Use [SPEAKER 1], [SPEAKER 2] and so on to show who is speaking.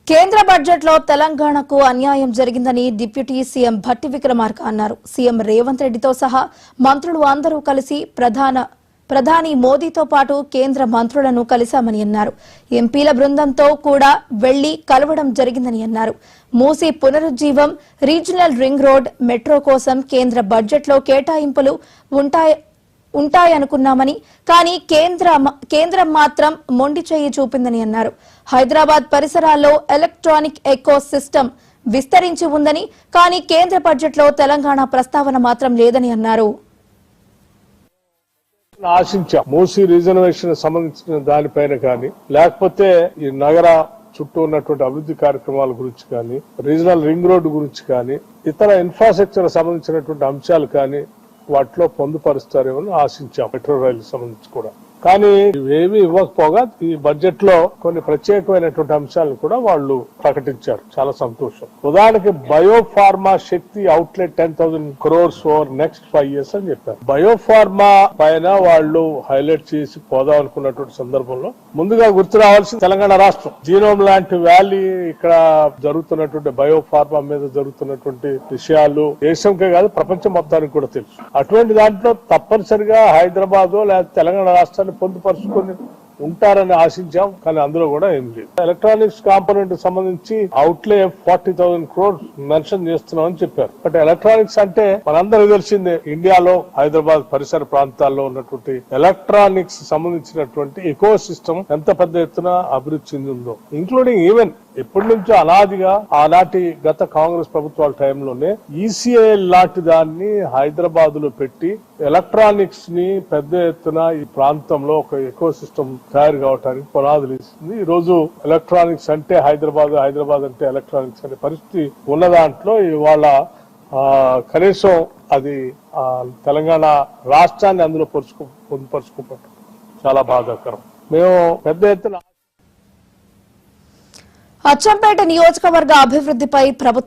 [SPEAKER 1] కేంద్ర బడ్జెట్ లో తెలంగాణకు అన్యాయం జరిగిందని డిప్యూటీ సీఎం భట్టి విక్రమార్క అన్నారు. సీఎం రేవంత్ రెడ్డితో సహా మంత్రులు అందరూ కలిసి ప్రధాని మోదీతో పాటు కేంద్ర మంత్రులను కలిశామని అన్నారు. ఎంపీల బృందంతో కూడా వెళ్లి కలవడం జరిగిందని అన్నారు. మూసీ పునరుజ్జీవం, రీజనల్ రింగ్ రోడ్, మెట్రో కోసం కేంద్ర బడ్జెట్ లో కేటాయింపులు ఉంటాయనుకున్నామని, కానీ కేంద్రం మాత్రం మొండి చేయి చూపిందని అన్నారు. హైదరాబాద్ పరిసరాల్లో ఎలక్ట్రానిక్ ఎకో సిస్టమ్ విస్తరించి ఉందని, కానీ కేంద్ర బడ్జెట్ లో తెలంగాణ ప్రస్తావన మాత్రం లేదని అన్నారు.
[SPEAKER 2] ఆశించాం మూసీ రిజర్వేషన్ సంబంధించిన దానిపైన కానీ, లేకపోతే ఈ నగర చుట్టూ ఉన్నటువంటి అభివృద్ధి కార్యక్రమాల గురించి కానీ, రీజనల్ రింగ్ రోడ్డు గురించి కానీ, ఇతర ఇన్ఫ్రాస్ట్రక్చర్ సంబంధించినటువంటి అంశాలు కానీ వాటిలో పొందుపరుస్తారేమో ఆశించాం. మెట్రో రైలు సంబంధించి కూడా, కానీ ఇవేమీ ఇవ్వకపోగా ఈ బడ్జెట్ లో కొన్ని ప్రత్యేకమైనటువంటి అంశాలను కూడా వాళ్ళు ప్రకటించారు. చాలా సంతోషం. ఉదాహరణకి biopharma Shakti outlet 10,000 crores over next 5 years అని చెప్పారు. బయోఫార్మా పైన వాళ్ళు హైలైట్ చేసి పోదాం అనుకున్నటువంటి సందర్భంలో ముందుగా గుర్తు రావాల్సింది తెలంగాణ రాష్ట్రం. జీనోమ్ లాంటి వ్యాలీ ఇక్కడ జరుగుతున్నటువంటి బయోఫార్మా మీద జరుగుతున్నటువంటి విషయాలు దేశంకే కాదు ప్రపంచం మొత్తానికి కూడా తెలుసు. అటువంటి దాంట్లో తప్పనిసరిగా హైదరాబాద్ లేదా తెలంగాణ రాష్ట్రాన్ని పొందుపరుచుకొని ఉంటారని ఆశించాం, కానీ అందులో కూడా ఏం లేదు. ఎలక్ట్రానిక్స్ కాంపోనెంట్ సంబంధించి అవుట్లే 40,000 crores మెన్షన్ చేస్తున్నాం అని చెప్పారు. బట్ ఎలక్ట్రానిక్స్ అంటే మనందరికీ తెలిసిందే, ఇండియాలో హైదరాబాద్ పరిసర ప్రాంతాల్లో ఉన్నటువంటి ఎలక్ట్రానిక్స్ సంబంధించినటువంటి ఎకో సిస్టమ్ ఎంత పెద్ద ఎత్తున అభివృద్ధి చెందిందో, ఇంక్లూడింగ్ ఈవెన్ ఎప్పటి నుంచో అనాదిగా ఆనాటి గత కాంగ్రెస్ ప్రభుత్వాల టైంలోనే ఈసీఐ లాంటి దాన్ని హైదరాబాద్ లో పెట్టి ఎలక్ట్రానిక్స్ ని పెద్ద ఎత్తున ఈ ప్రాంతంలో ఒక ఎకో సిస్టమ్ తయారు కావడానికి పునాదులు ఇస్తుంది. ఈ రోజు ఎలక్ట్రానిక్స్ అంటే హైదరాబాద్ అంటే ఎలక్ట్రానిక్స్ అనే పరిస్థితి ఉన్న దాంట్లో ఇవాళ కనీసం అది తెలంగాణ రాష్ట్రాన్ని అందులో పొందుపరుచుకోవటం చాలా బాధాకరం. మేము పెద్ద ఎత్తున
[SPEAKER 1] అచ్చంపేట నియోజకవర్గ అభివృద్ధిపై ప్రభుత్వం